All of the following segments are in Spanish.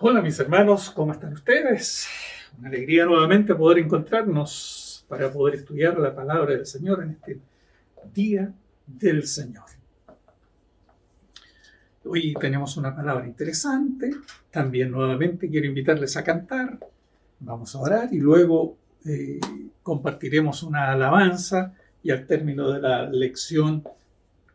Hola mis hermanos, ¿cómo están ustedes? Una alegría nuevamente poder encontrarnos para poder estudiar la palabra del Señor en este día del Señor. Hoy tenemos una palabra interesante, también nuevamente quiero invitarles a cantar, vamos a orar y luego compartiremos una alabanza y al término de la lección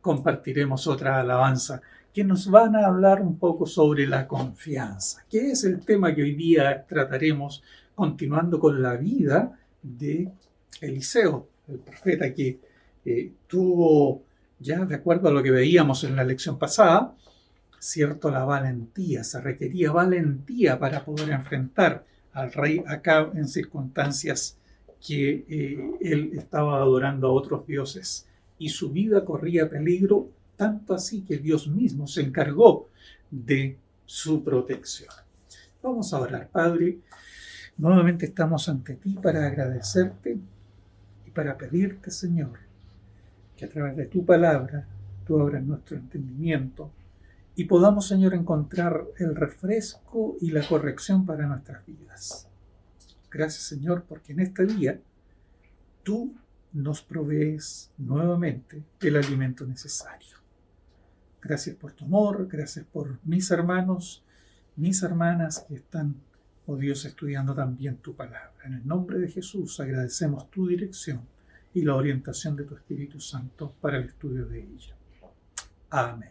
compartiremos otra alabanza que nos van a hablar un poco sobre la confianza, que es el tema que hoy día trataremos continuando con la vida de Eliseo, el profeta que tuvo, ya de acuerdo a lo que veíamos en la lección pasada, cierto, la valentía, se requería valentía para poder enfrentar al rey Acab en circunstancias que él estaba adorando a otros dioses y su vida corría peligro, tanto así que Dios mismo se encargó de su protección. Vamos a orar. Padre, nuevamente estamos ante ti para agradecerte y para pedirte, Señor, que a través de tu palabra tú abras nuestro entendimiento y podamos, Señor, encontrar el refresco y la corrección para nuestras vidas. Gracias, Señor, porque en este día tú nos provees nuevamente el alimento necesario. Gracias por tu amor, gracias por mis hermanos, mis hermanas que están, oh Dios, estudiando también tu palabra. En el nombre de Jesús agradecemos tu dirección y la orientación de tu Espíritu Santo para el estudio de ella. Amén.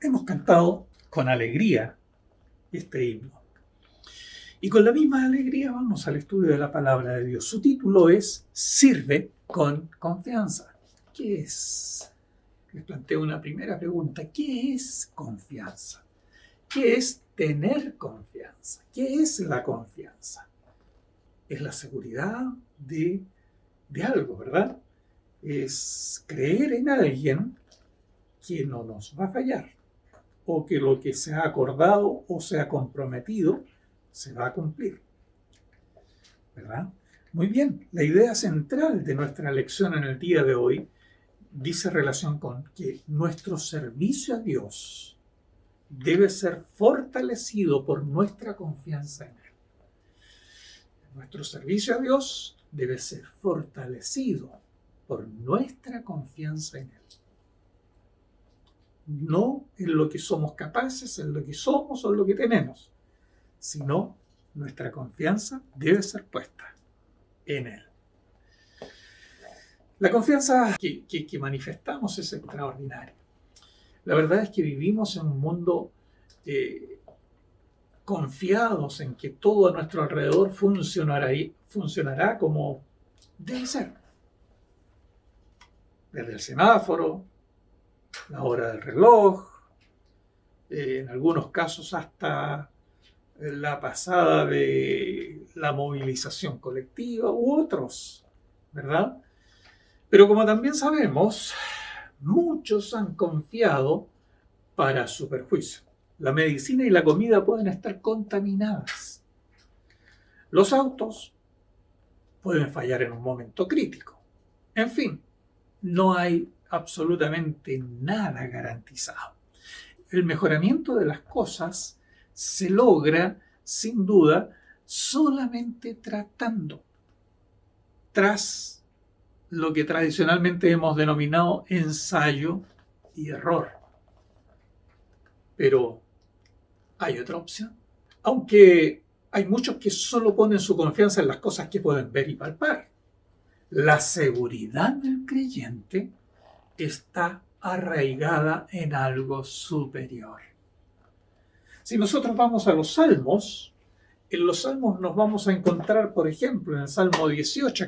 Hemos cantado con alegría este himno. Y con la misma alegría vamos al estudio de la palabra de Dios. Su título es Sirve con confianza. ¿Qué es? Les planteo una primera pregunta. ¿Qué es confianza? ¿Qué es tener confianza? ¿Qué es la confianza? Es la seguridad de algo, ¿verdad? Es creer en alguien que no nos va a fallar, o que lo que se ha acordado o se ha comprometido se va a cumplir, ¿verdad? Muy bien, la idea central de nuestra lección en el día de hoy dice relación con que nuestro servicio a Dios debe ser fortalecido por nuestra confianza en Él. Nuestro servicio a Dios debe ser fortalecido por nuestra confianza en Él. No en lo que somos capaces, en lo que somos o en lo que tenemos, sino nuestra confianza debe ser puesta en Él. La confianza que manifestamos es extraordinaria. La verdad es que vivimos en un mundo confiados en que todo a nuestro alrededor funcionará como debe ser. Desde el semáforo, la hora del reloj, en algunos casos hasta la pasada de la movilización colectiva u otros, ¿verdad? Pero como también sabemos, muchos han confiado para su perjuicio. La medicina y la comida pueden estar contaminadas. Los autos pueden fallar en un momento crítico. En fin, no hay absolutamente nada garantizado. El mejoramiento de las cosas se logra, sin duda, solamente tratando, tras lo que tradicionalmente hemos denominado ensayo y error. Pero hay otra opción. Aunque hay muchos que solo ponen su confianza en las cosas que pueden ver y palpar. La seguridad del creyente está arraigada en algo superior. Si nosotros vamos a los Salmos, en los Salmos nos vamos a encontrar, por ejemplo, en el Salmo 18,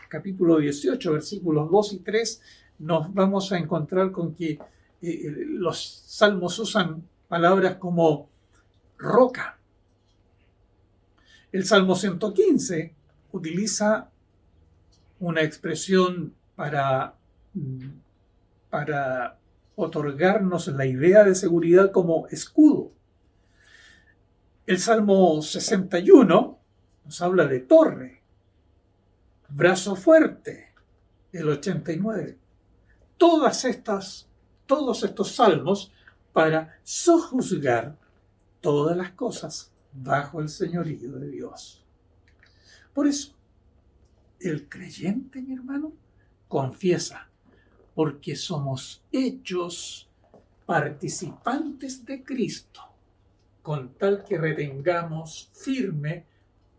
capítulo 18, versículos 2 y 3, nos vamos a encontrar con que los Salmos usan palabras como roca. El Salmo 115 utiliza una expresión para otorgarnos la idea de seguridad como escudo. El Salmo 61 nos habla de torre, brazo fuerte, el 89. Todos estos salmos para sojuzgar todas las cosas bajo el señorío de Dios. Por eso, el creyente, mi hermano, confiesa, porque somos hechos participantes de Cristo, con tal que retengamos firme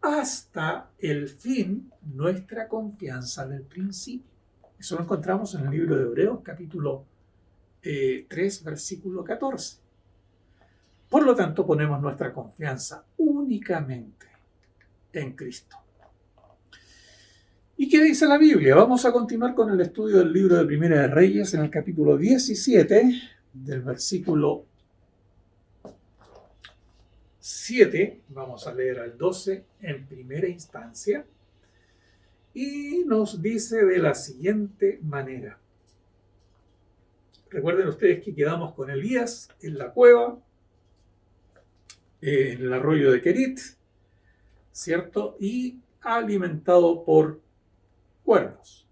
hasta el fin nuestra confianza del principio. Eso lo encontramos en el libro de Hebreos, capítulo 3, versículo 14. Por lo tanto, ponemos nuestra confianza únicamente en Cristo. ¿Y qué dice la Biblia? Vamos a continuar con el estudio del libro de Primera de Reyes en el capítulo 17, del versículo 7, vamos a leer al 12 en primera instancia, y nos dice de la siguiente manera. Recuerden ustedes que quedamos con Elías en la cueva, en el arroyo de Kerit, ¿cierto? Y alimentado por cuervos.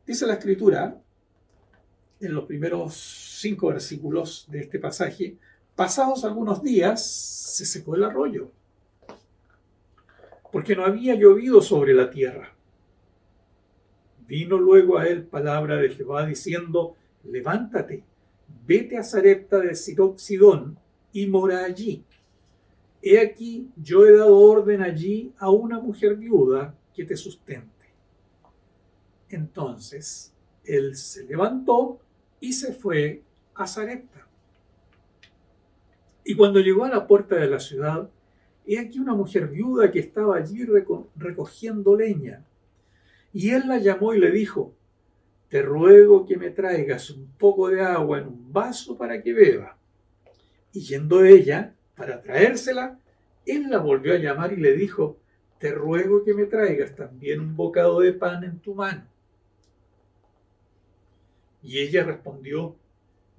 Dice la Escritura, en los primeros 5 versículos de este pasaje, pasados algunos días se secó el arroyo, porque no había llovido sobre la tierra. Vino luego a él palabra de Jehová diciendo: levántate, vete a Sarepta de Sidón y mora allí. He aquí, yo he dado orden allí a una mujer viuda que te sustente. Entonces él se levantó y se fue a Sarepta. Y cuando llegó a la puerta de la ciudad, he aquí una mujer viuda que estaba allí recogiendo leña. Y él la llamó y le dijo: te ruego que me traigas un poco de agua en un vaso para que beba. Y yendo ella para traérsela, él la volvió a llamar y le dijo: te ruego que me traigas también un bocado de pan en tu mano. Y ella respondió: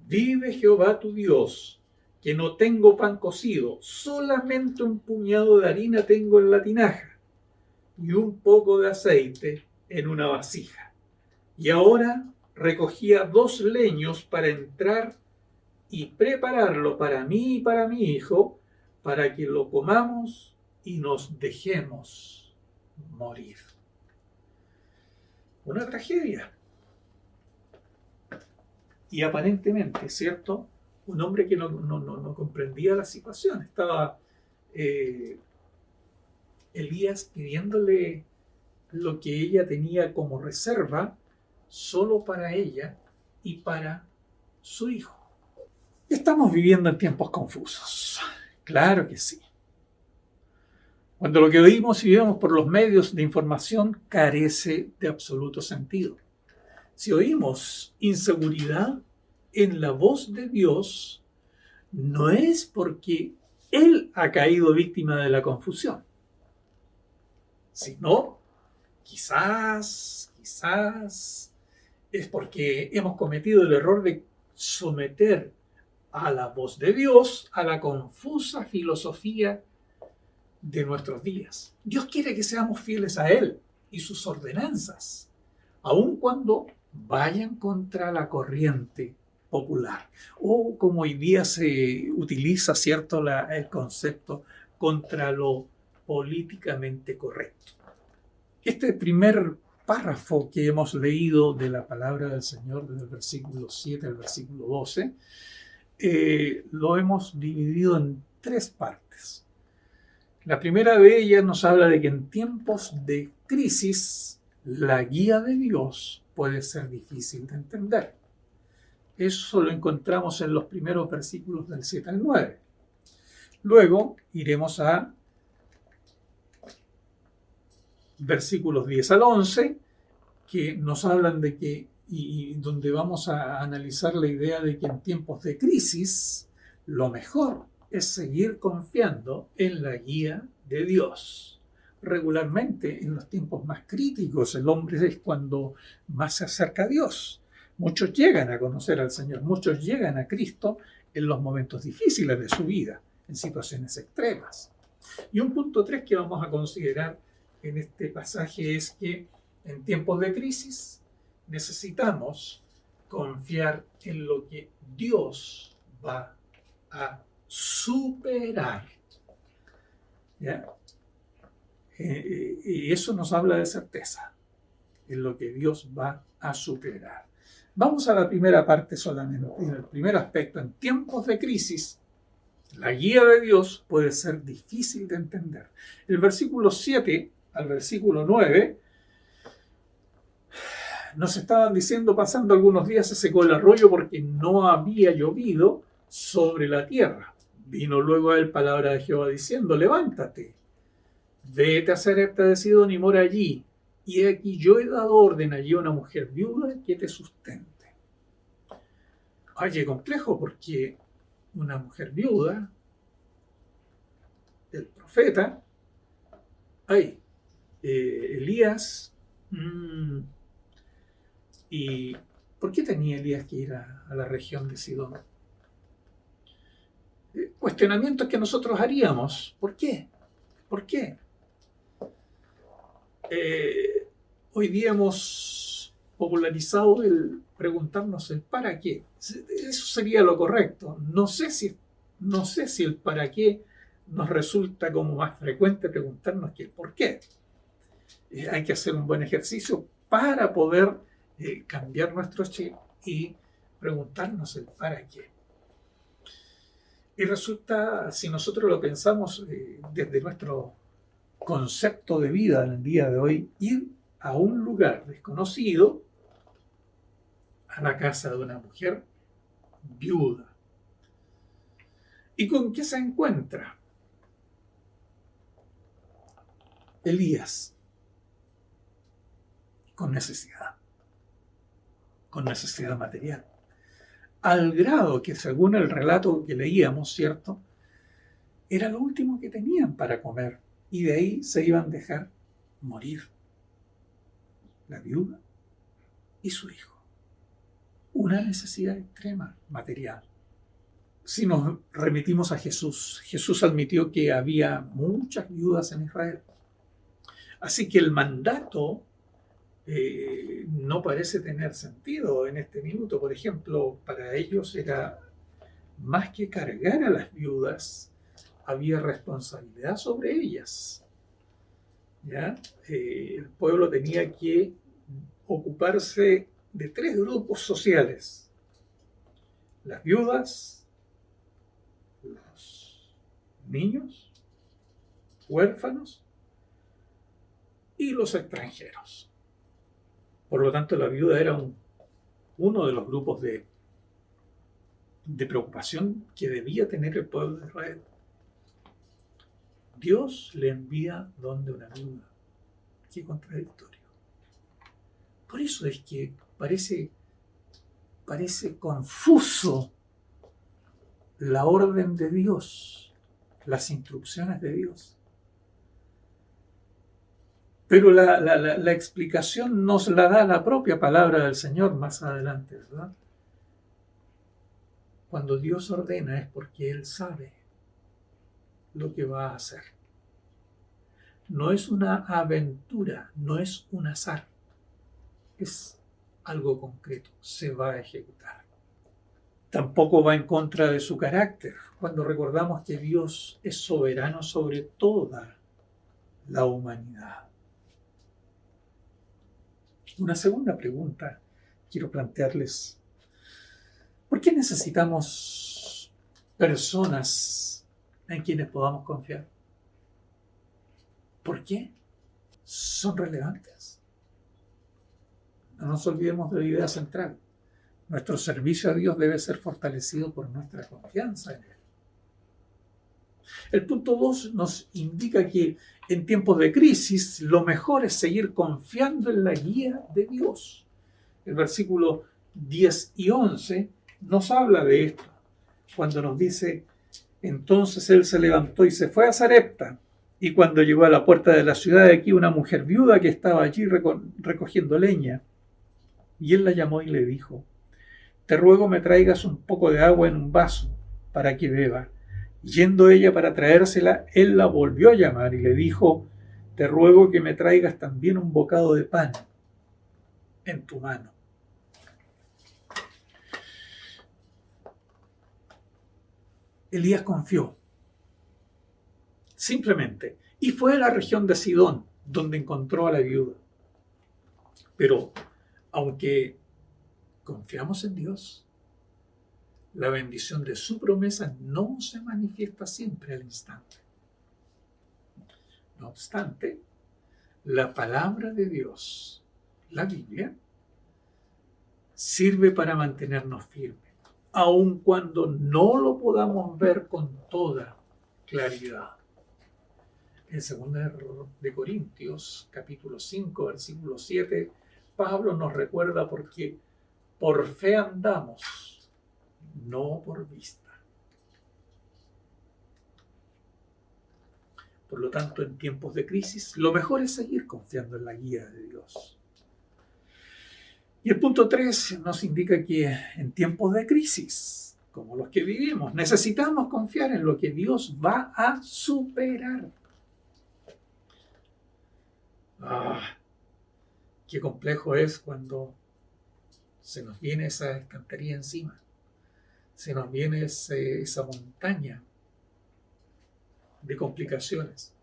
vive Jehová tu Dios, que no tengo pan cocido, solamente un puñado de harina tengo en la tinaja y un poco de aceite en una vasija. Y ahora recogía 2 leños para entrar y prepararlo para mí y para mi hijo, para que lo comamos y nos dejemos morir. Una tragedia. Y aparentemente, ¿cierto?, un hombre que no comprendía la situación. Estaba Elías pidiéndole lo que ella tenía como reserva solo para ella y para su hijo. Estamos viviendo en tiempos confusos. Claro que sí. Cuando lo que oímos y vemos por los medios de información carece de absoluto sentido. Si oímos inseguridad en la voz de Dios, no es porque Él ha caído víctima de la confusión, sino quizás es porque hemos cometido el error de someter a la voz de Dios a la confusa filosofía de nuestros días. Dios quiere que seamos fieles a Él y sus ordenanzas, aun cuando vayan contra la corriente popular, o como hoy día se utiliza, ¿cierto?, el concepto contra lo políticamente correcto. Este primer párrafo que hemos leído de la palabra del Señor, desde el versículo 7 al versículo 12, lo hemos dividido en 3 partes. La primera de ellas nos habla de que en tiempos de crisis la guía de Dios puede ser difícil de entender. Eso lo encontramos en los primeros versículos del 7 al 9. Luego iremos a versículos 10 al 11, que nos hablan de que, y donde vamos a analizar la idea de que en tiempos de crisis lo mejor es seguir confiando en la guía de Dios. Regularmente, en los tiempos más críticos, el hombre es cuando más se acerca a Dios. Muchos llegan a conocer al Señor, muchos llegan a Cristo en los momentos difíciles de su vida, en situaciones extremas. Y un punto 3 que vamos a considerar en este pasaje es que en tiempos de crisis necesitamos confiar en lo que Dios va a superar. ¿Ya? Y eso nos habla de certeza, en lo que Dios va a superar. Vamos a la primera parte solamente, en el primer aspecto. En tiempos de crisis, la guía de Dios puede ser difícil de entender. El versículo 7 al versículo 9 nos estaban diciendo: pasando algunos días se secó el arroyo porque no había llovido sobre la tierra. Vino luego a él palabra de Jehová diciendo: levántate, vete a Sarepta de Sidón y mora allí. Y aquí yo he dado orden allí a una mujer viuda que te sustente. Ay, qué complejo, porque una mujer viuda, el profeta, Elías, ¿y por qué tenía Elías que ir a la región de Sidón? Cuestionamientos que nosotros haríamos. ¿Por qué? ¿Por qué? Hoy día hemos popularizado el preguntarnos el para qué. Eso sería lo correcto. No sé si el para qué nos resulta como más frecuente preguntarnos que el por qué. Hay que hacer un buen ejercicio para poder cambiar nuestro chip y preguntarnos el para qué. Y resulta, si nosotros lo pensamos desde nuestro concepto de vida en el día de hoy, ir a un lugar desconocido, a la casa de una mujer viuda. ¿Y con qué se encuentra Elías? Con necesidad material. Al grado que, según el relato que leíamos, ¿cierto?, era lo último que tenían para comer, y de ahí se iban a dejar morir la viuda y su hijo. Una necesidad extrema material. Si nos remitimos a Jesús, Jesús admitió que había muchas viudas en Israel. Así que el mandato no parece tener sentido en este minuto. Por ejemplo, para ellos era más que cargar a las viudas, había responsabilidad sobre ellas. ¿Ya? El pueblo tenía que ocuparse de 3 grupos sociales: las viudas, los niños, huérfanos y los extranjeros. Por lo tanto, la viuda era uno de los grupos de preocupación que debía tener el pueblo de Israel. Dios le envía donde una viuda. Qué contradictorio. Por eso es que parece confuso la orden de Dios, las instrucciones de Dios. Pero la explicación nos la da la propia palabra del Señor más adelante, ¿verdad? Cuando Dios ordena es porque Él sabe lo que va a hacer. No es una aventura, no es un azar. Es algo concreto, se va a ejecutar. Tampoco va en contra de su carácter, cuando recordamos que Dios es soberano sobre toda la humanidad. Una segunda pregunta quiero plantearles. ¿Por qué necesitamos personas en quienes podamos confiar? ¿Por qué? ¿Son relevantes? No nos olvidemos de la idea central. Nuestro servicio a Dios debe ser fortalecido por nuestra confianza en Él. El punto 2 nos indica que en tiempos de crisis lo mejor es seguir confiando en la guía de Dios. El versículo 10 y 11 nos habla de esto, cuando nos dice: entonces él se levantó y se fue a Sarepta, y cuando llegó a la puerta de la ciudad, de aquí una mujer viuda que estaba allí recogiendo leña, y él la llamó y le dijo: te ruego me traigas un poco de agua en un vaso para que beba. Yendo ella para traérsela, él la volvió a llamar y le dijo: te ruego que me traigas también un bocado de pan en tu mano. Elías confió, simplemente, y fue a la región de Sidón, donde encontró a la viuda. Pero, aunque confiamos en Dios, la bendición de su promesa no se manifiesta siempre al instante. No obstante, la palabra de Dios, la Biblia, sirve para mantenernos firmes, aun cuando no lo podamos ver con toda claridad. En 2 de Corintios, capítulo 5, versículo 7, Pablo nos recuerda porque por fe andamos, no por vista. Por lo tanto, en tiempos de crisis, lo mejor es seguir confiando en la guía de Dios. Y el punto 3 nos indica que en tiempos de crisis, como los que vivimos, necesitamos confiar en lo que Dios va a superar. Qué complejo es cuando se nos viene esa estantería encima, se nos viene esa montaña de complicaciones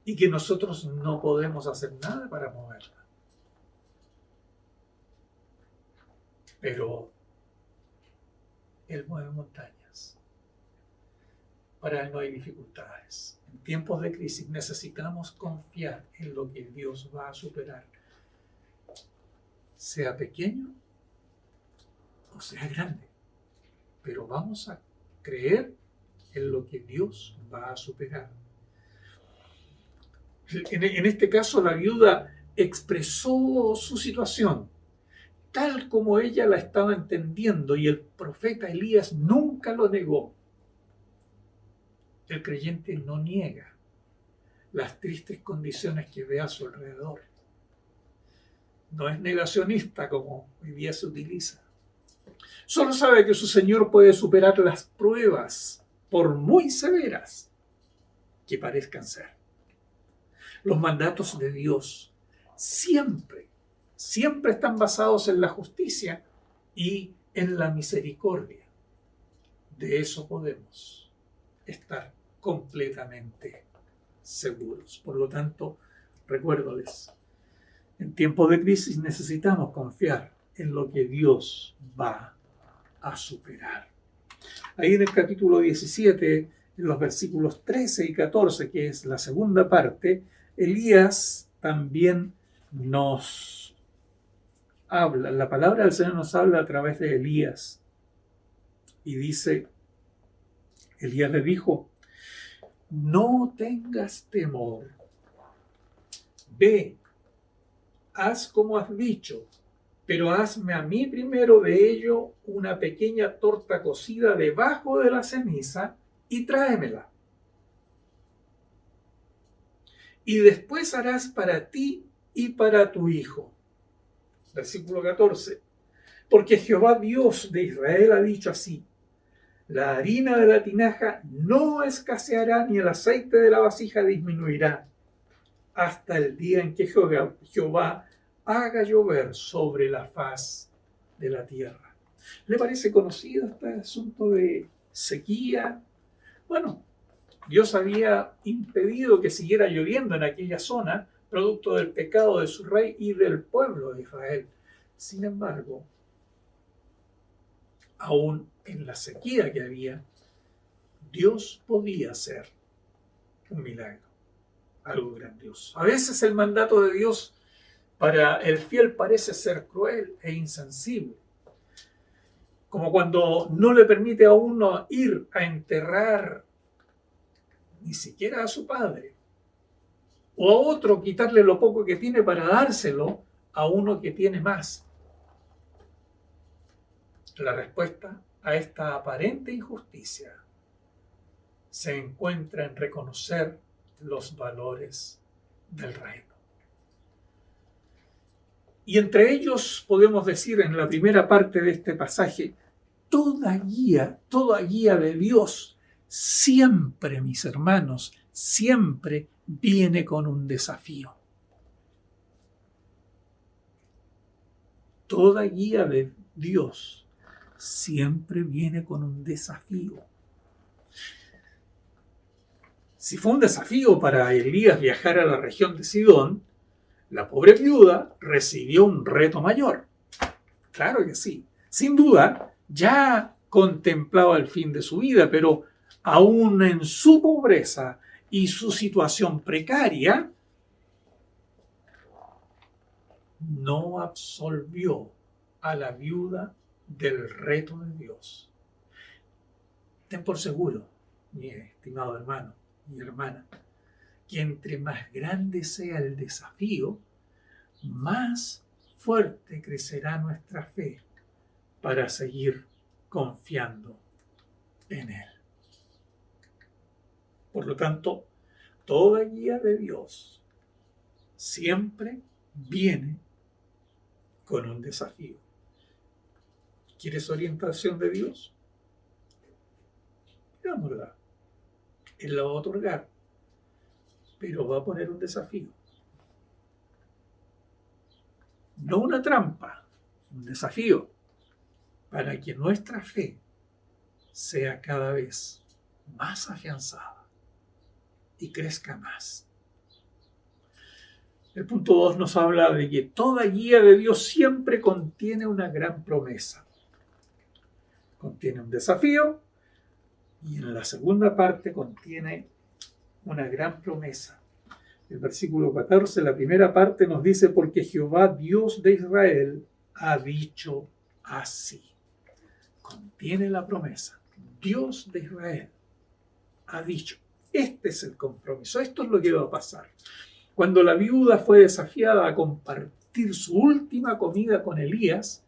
y que nosotros no podemos hacer nada para moverla. Pero Él mueve montañas. Para Él no hay dificultades. En tiempos de crisis necesitamos confiar en lo que Dios va a superar, sea pequeño o sea grande. Pero vamos a creer en lo que Dios va a superar. En este caso, la viuda expresó su situación tal como ella la estaba entendiendo, y el profeta Elías nunca lo negó. El creyente no niega las tristes condiciones que ve a su alrededor. No es negacionista como hoy día se utiliza. Solo sabe que su Señor puede superar las pruebas, por muy severas que parezcan ser. Los mandatos de Dios siempre están basados en la justicia y en la misericordia. De eso podemos estar completamente seguros. Por lo tanto, recuérdoles, en tiempos de crisis necesitamos confiar en lo que Dios va a superar. Ahí en el capítulo 17, en los versículos 13 y 14, que es la segunda parte, Elías también nos habla, la palabra del Señor nos habla a través de Elías. Y dice, Elías le dijo: no tengas temor, ve, haz como has dicho, pero hazme a mí primero de ello una pequeña torta cocida debajo de la ceniza y tráemela. Y después harás para ti y para tu hijo. Versículo 14. Porque Jehová Dios de Israel ha dicho así: la harina de la tinaja no escaseará, ni el aceite de la vasija disminuirá, hasta el día en que Jehová haga llover sobre la faz de la tierra. ¿Le parece conocido este asunto de sequía? Bueno, Dios había impedido que siguiera lloviendo en aquella zona, producto del pecado de su rey y del pueblo de Israel. Sin embargo, aún en la sequía que había, Dios podía hacer un milagro, algo grandioso. A veces el mandato de Dios para el fiel parece ser cruel e insensible, como cuando no le permite a uno ir a enterrar ni siquiera a su padre, o a otro quitarle lo poco que tiene para dárselo a uno que tiene más. La respuesta a esta aparente injusticia se encuentra en reconocer los valores del reino. Y entre ellos podemos decir en la primera parte de este pasaje, toda guía de Dios siempre, mis hermanos, siempre viene con un desafío. Toda guía de Dios siempre viene con un desafío. Si fue un desafío para Elías viajar a la región de Sidón, la pobre viuda recibió un reto mayor. Claro que sí. Sin duda, ya contemplaba el fin de su vida, pero aún en su pobreza y su situación precaria, no absolvió a la viuda del reto de Dios. Ten por seguro, mi estimado hermano y hermana, que entre más grande sea el desafío, más fuerte crecerá nuestra fe para seguir confiando en Él. Por lo tanto, toda guía de Dios siempre viene con un desafío. ¿Quieres orientación de Dios? Pidámosla. Él la va a otorgar, pero va a poner un desafío. No una trampa, un desafío, para que nuestra fe sea cada vez más afianzada y crezca más. El punto 2 nos habla de que toda guía de Dios siempre contiene una gran promesa. Contiene un desafío y en la segunda parte contiene una gran promesa. El versículo 14, la primera parte nos dice: porque Jehová Dios de Israel ha dicho así. Contiene la promesa. Dios de Israel ha dicho. Este es el compromiso. Esto es lo que va a pasar. Cuando la viuda fue desafiada a compartir su última comida con Elías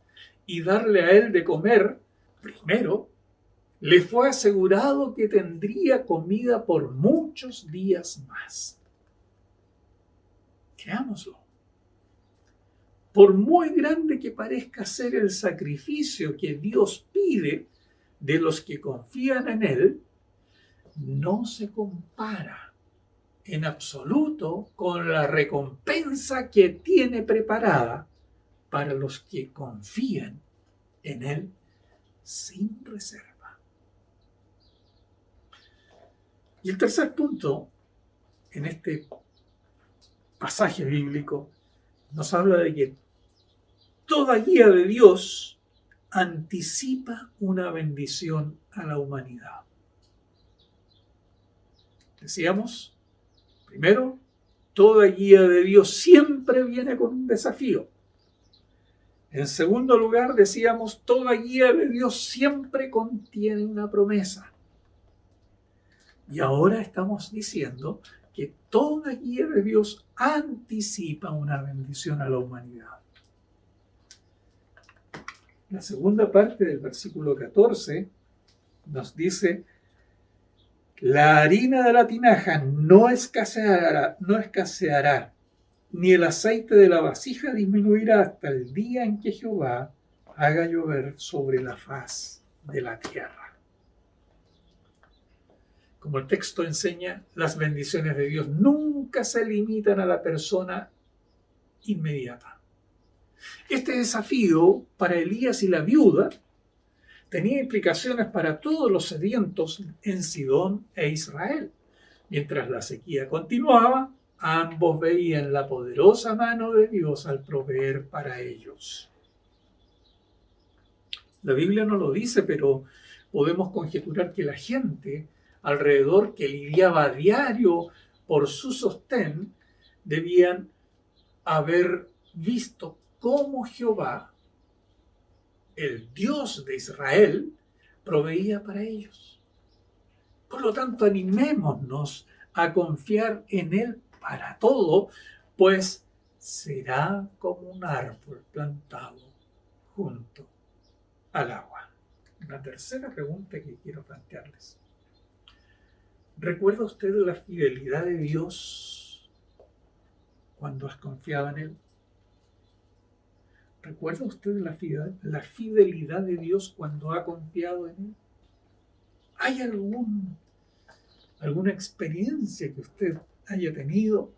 y darle a él de comer, primero le fue asegurado que tendría comida por muchos días más. Creámoslo. Por muy grande que parezca ser el sacrificio que Dios pide de los que confían en Él, no se compara en absoluto con la recompensa que tiene preparada para los que confían en Él sin reserva. Y el tercer punto en este pasaje bíblico nos habla de que toda guía de Dios anticipa una bendición a la humanidad. Decíamos, primero, toda guía de Dios siempre viene con un desafío. En segundo lugar, decíamos, toda guía de Dios siempre contiene una promesa. Y ahora estamos diciendo que que toda guía de Dios anticipa una bendición a la humanidad. La segunda parte del versículo 14 nos dice: la harina de la tinaja no escaseará, ni el aceite de la vasija disminuirá hasta el día en que Jehová haga llover sobre la faz de la tierra. Como el texto enseña, las bendiciones de Dios nunca se limitan a la persona inmediata. Este desafío para Elías y la viuda tenía implicaciones para todos los sedientos en Sidón e Israel. Mientras la sequía continuaba, ambos veían la poderosa mano de Dios al proveer para ellos. La Biblia no lo dice, pero podemos conjeturar que la gente alrededor que lidiaba a diario por su sostén debían haber visto cómo Jehová, el Dios de Israel, proveía para ellos. Por lo tanto, animémonos a confiar en Él para todo, pues será como un árbol plantado junto al agua. La tercera pregunta que quiero plantearles: ¿recuerda usted la fidelidad de Dios cuando has confiado en Él? ¿Recuerda usted la fidelidad de Dios cuando ha confiado en Él? ¿Hay alguna experiencia que usted haya tenido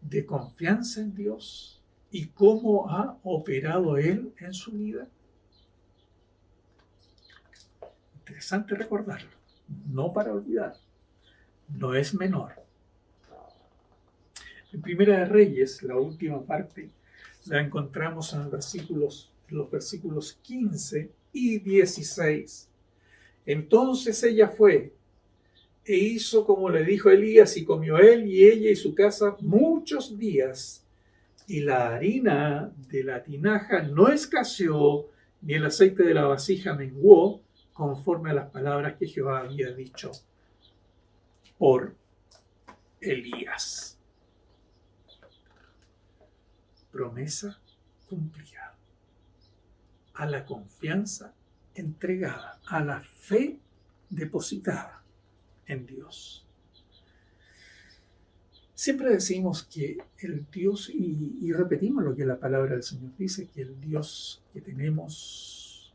de confianza en Dios y cómo ha operado Él en su vida? Interesante recordarlo, no para olvidar, no es menor. En Primera de Reyes, la última parte, la encontramos en los versículos 15 y 16. Entonces ella fue e hizo como le dijo Elías, y comió él y ella y su casa muchos días, y la harina de la tinaja no escaseó, ni el aceite de la vasija menguó, conforme a las palabras que Jehová había dicho por Elías. Promesa cumplida, a la confianza entregada, a la fe depositada en Dios. Siempre decimos que el Dios, y repetimos lo que la palabra del Señor dice, que el Dios que tenemos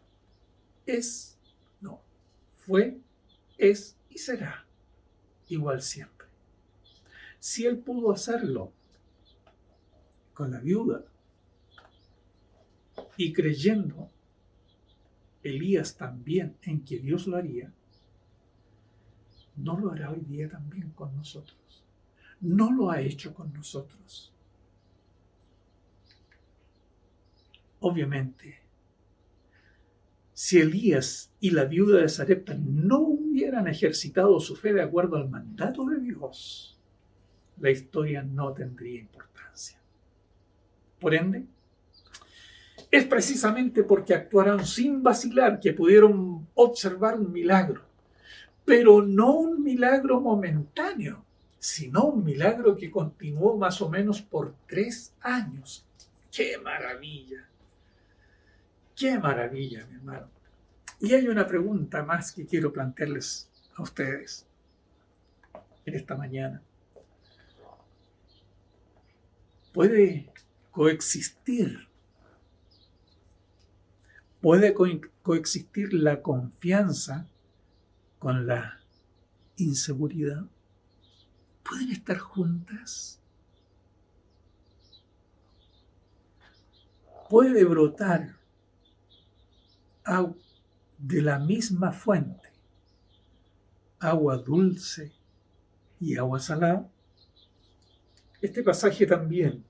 fue, es y será igual siempre. Si Él pudo hacerlo con la viuda, y creyendo Elías también en que Dios lo haría, ¿no lo hará hoy día también con nosotros? ¿No lo ha hecho con nosotros? Obviamente, si Elías y la viuda de Sarepta no hubieran ejercitado su fe de acuerdo al mandato de Dios, la historia no tendría importancia. Por ende, es precisamente porque actuaron sin vacilar que pudieron observar un milagro, pero no un milagro momentáneo, sino un milagro que continuó más o menos por 3 años. ¡Qué maravilla! ¡Qué maravilla, mi hermano! Y hay una pregunta más que quiero plantearles a ustedes en esta mañana. ¿Puede coexistir la confianza con la inseguridad? ¿Pueden estar juntas? ¿Puede brotar de la misma fuente agua dulce y agua salada? Este pasaje también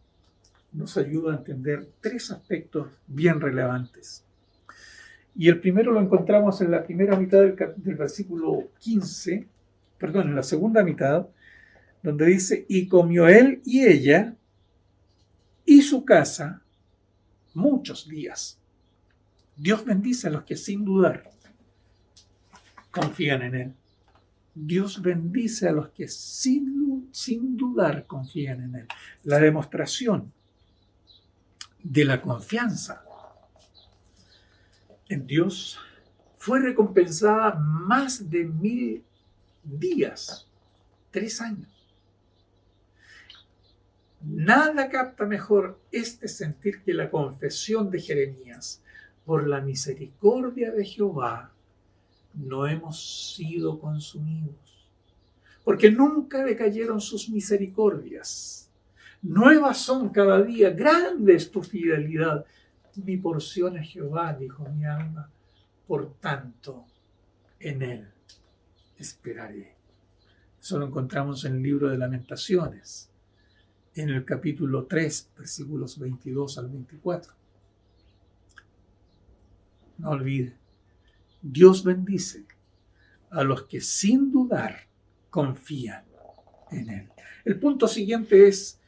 nos ayuda a entender 3 aspectos bien relevantes. Y el primero lo encontramos en la primera mitad del versículo 15, en la segunda mitad, donde dice: y comió él y ella y su casa muchos días. Dios bendice a los que sin dudar confían en Él. Dios bendice a los que sin dudar confían en Él. La demostración de la confianza en Dios fue recompensada más de 1000 días, 3 años. Nada capta mejor este sentir que la confesión de Jeremías: por la misericordia de Jehová no hemos sido consumidos, porque nunca decayeron sus misericordias. Nuevas son cada día, grande es tu fidelidad. Mi porción es Jehová, dijo mi alma, por tanto en él esperaré. Eso lo encontramos en el libro de Lamentaciones, en el capítulo 3, versículos 22 al 24. No olvide, Dios bendice a los que sin dudar confían en Él. El punto siguiente es,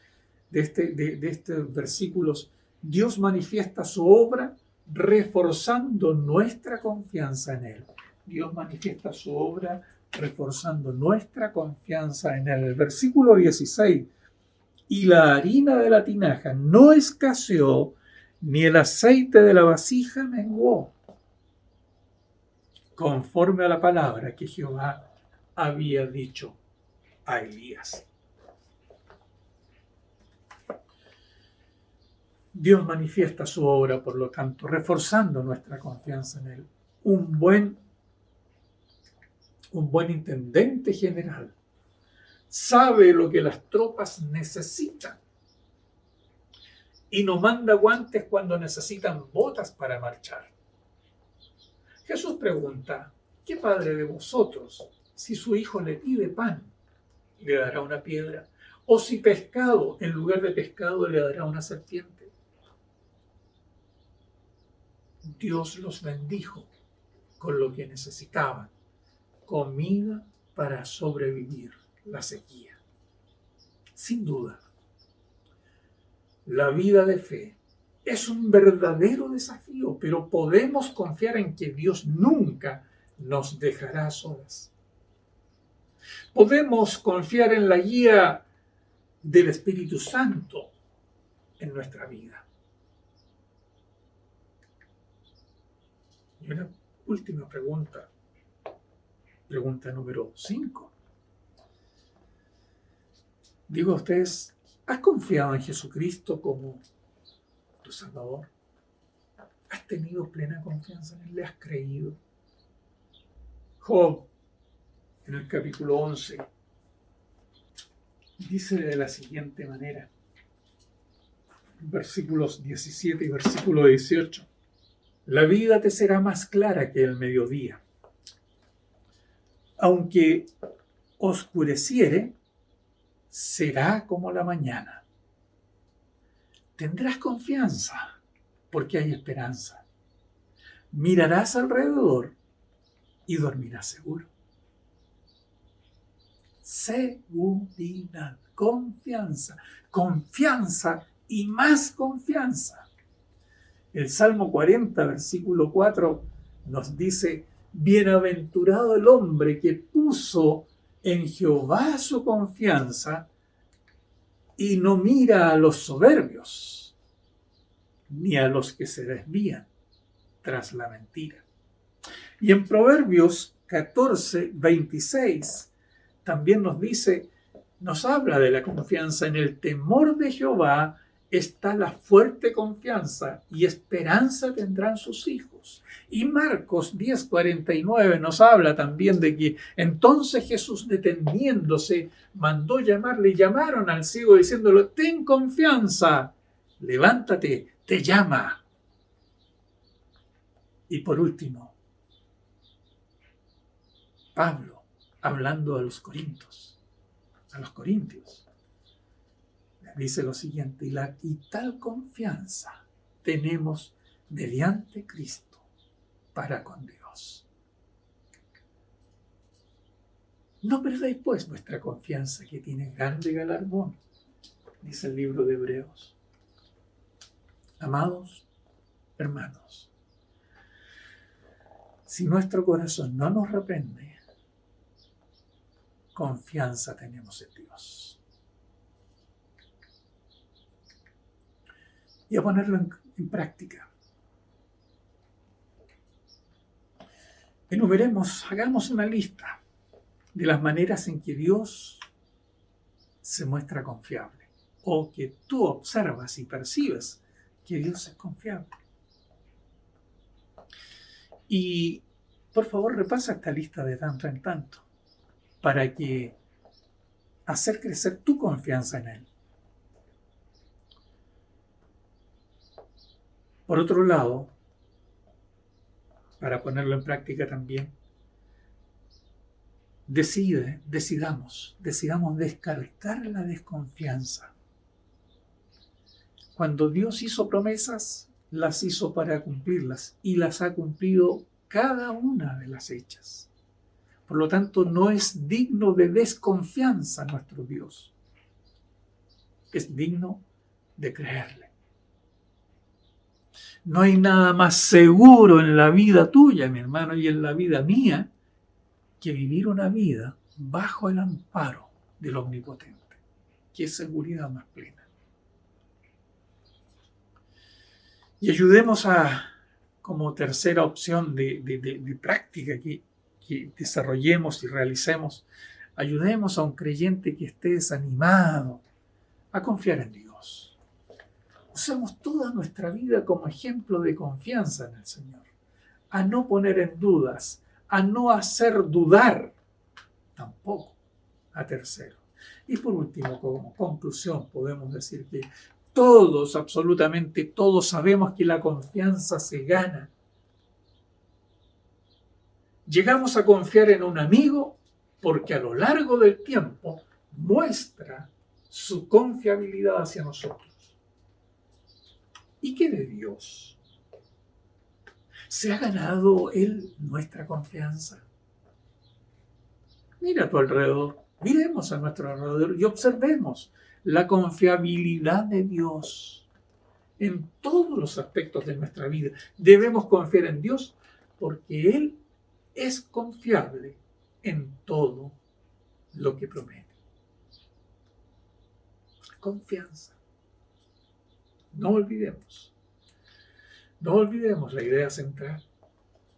de estos versículos, Dios manifiesta su obra reforzando nuestra confianza en Él. Dios manifiesta su obra reforzando nuestra confianza en Él. El versículo 16: y la harina de la tinaja no escaseó, ni el aceite de la vasija menguó, conforme a la palabra que Jehová había dicho a Elías. Dios manifiesta su obra, por lo tanto, reforzando nuestra confianza en Él. Un buen intendente general sabe lo que las tropas necesitan y no manda guantes cuando necesitan botas para marchar. Jesús pregunta: ¿qué padre de vosotros, si su hijo le pide pan, le dará una piedra? ¿O si pescado, en lugar de pescado, le dará una serpiente? Dios los bendijo con lo que necesitaban: comida para sobrevivir la sequía. Sin duda, la vida de fe es un verdadero desafío, pero podemos confiar en que Dios nunca nos dejará solas. Podemos confiar en la guía del Espíritu Santo en nuestra vida. Y una última pregunta número 5. Digo a ustedes, ¿has confiado en Jesucristo como tu Salvador? ¿Has tenido plena confianza en Él? ¿Le has creído? Job, en el capítulo 11, dice de la siguiente manera, versículos 17 y versículo 18: la vida te será más clara que el mediodía. Aunque oscureciere, será como la mañana. Tendrás confianza, porque hay esperanza. Mirarás alrededor y dormirás seguro. Seguridad, confianza y más confianza. El Salmo 40, versículo 4, nos dice: bienaventurado el hombre que puso en Jehová su confianza y no mira a los soberbios, ni a los que se desvían tras la mentira. Y en Proverbios 14, 26, también nos habla de la confianza. En el temor de Jehová está la fuerte confianza, y esperanza tendrán sus hijos. Y Marcos 10:49 nos habla también de que entonces Jesús, deteniéndose, mandó llamarle, y llamaron al ciego diciéndole: ten confianza, levántate, te llama. Y por último, Pablo, hablando a los corintios, dice lo siguiente: y tal confianza tenemos mediante Cristo para con Dios. No perdáis pues vuestra confianza, que tiene grande galardón, dice el libro de Hebreos. Amados hermanos, si nuestro corazón no nos reprende, confianza tenemos en Dios. Y a ponerlo en práctica. Enumeremos, hagamos una lista de las maneras en que Dios se muestra confiable, o que tú observas y percibes que Dios es confiable. Y por favor repasa esta lista de tanto en tanto, para que hacer crecer tu confianza en Él. Por otro lado, para ponerlo en práctica también, decidamos descartar la desconfianza. Cuando Dios hizo promesas, las hizo para cumplirlas y las ha cumplido cada una de las hechas. Por lo tanto, no es digno de desconfianza nuestro Dios. Es digno de creerle. No hay nada más seguro en la vida tuya, mi hermano, y en la vida mía, que vivir una vida bajo el amparo del Omnipotente. Qué seguridad más plena. Y ayudemos como tercera opción de práctica que desarrollemos y realicemos, ayudemos a un creyente que esté desanimado a confiar en Dios. Usemos toda nuestra vida como ejemplo de confianza en el Señor, a no poner en dudas, a no hacer dudar tampoco a terceros. Y por último, como conclusión, podemos decir que todos, absolutamente todos, sabemos que la confianza se gana. Llegamos a confiar en un amigo porque a lo largo del tiempo muestra su confiabilidad hacia nosotros. ¿Y qué de Dios? ¿Se ha ganado Él nuestra confianza? Mira a tu alrededor, miremos a nuestro alrededor y observemos la confiabilidad de Dios en todos los aspectos de nuestra vida. Debemos confiar en Dios porque Él es confiable en todo lo que promete. Confianza. No olvidemos la idea central.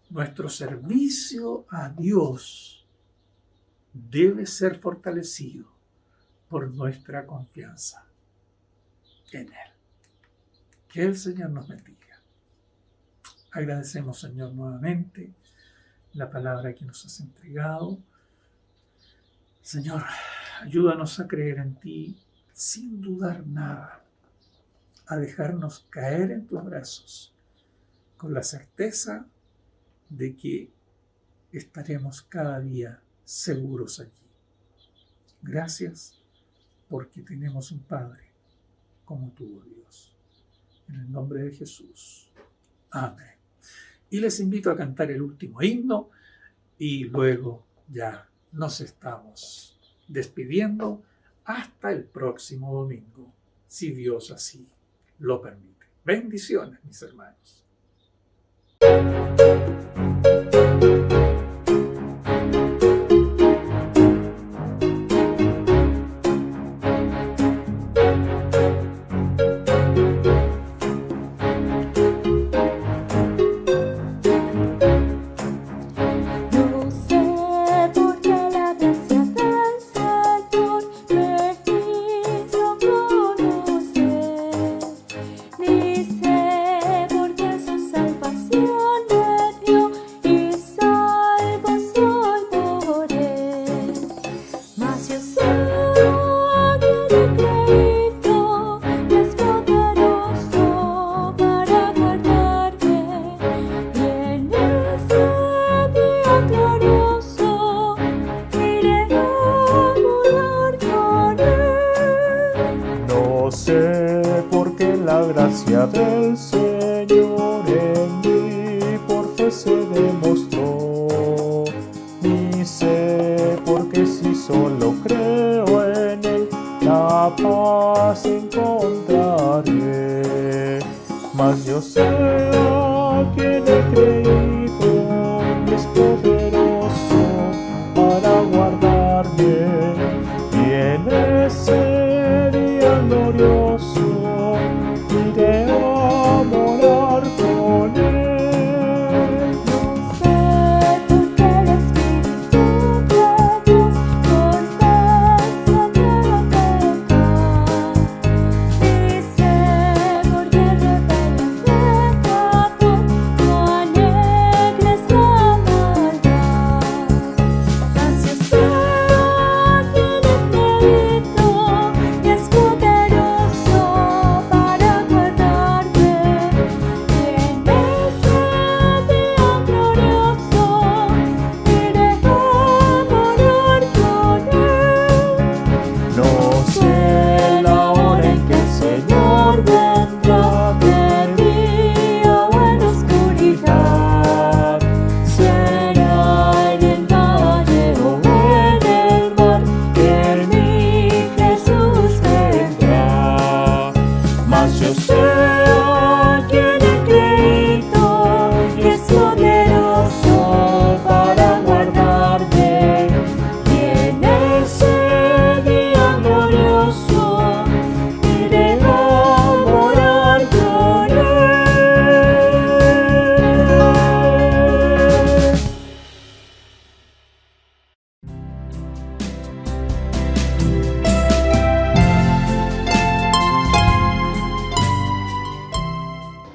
Nuestro servicio a Dios debe ser fortalecido por nuestra confianza en Él. Que el Señor nos bendiga. Agradecemos, Señor, nuevamente la palabra que nos has entregado. Señor, ayúdanos a creer en ti sin dudar nada, a dejarnos caer en tus brazos con la certeza de que estaremos cada día seguros allí. Gracias porque tenemos un Padre como tú, oh Dios. En el nombre de Jesús. Amén. Y les invito a cantar el último himno y luego ya nos estamos despidiendo hasta el próximo domingo, si Dios así lo permite. Bendiciones, mis hermanos. gracia del Señor en mí por fe se demostró. Ni sé porque si solo creo en Él, la paz encontraré. Mas yo sé a quien he creído, y es poder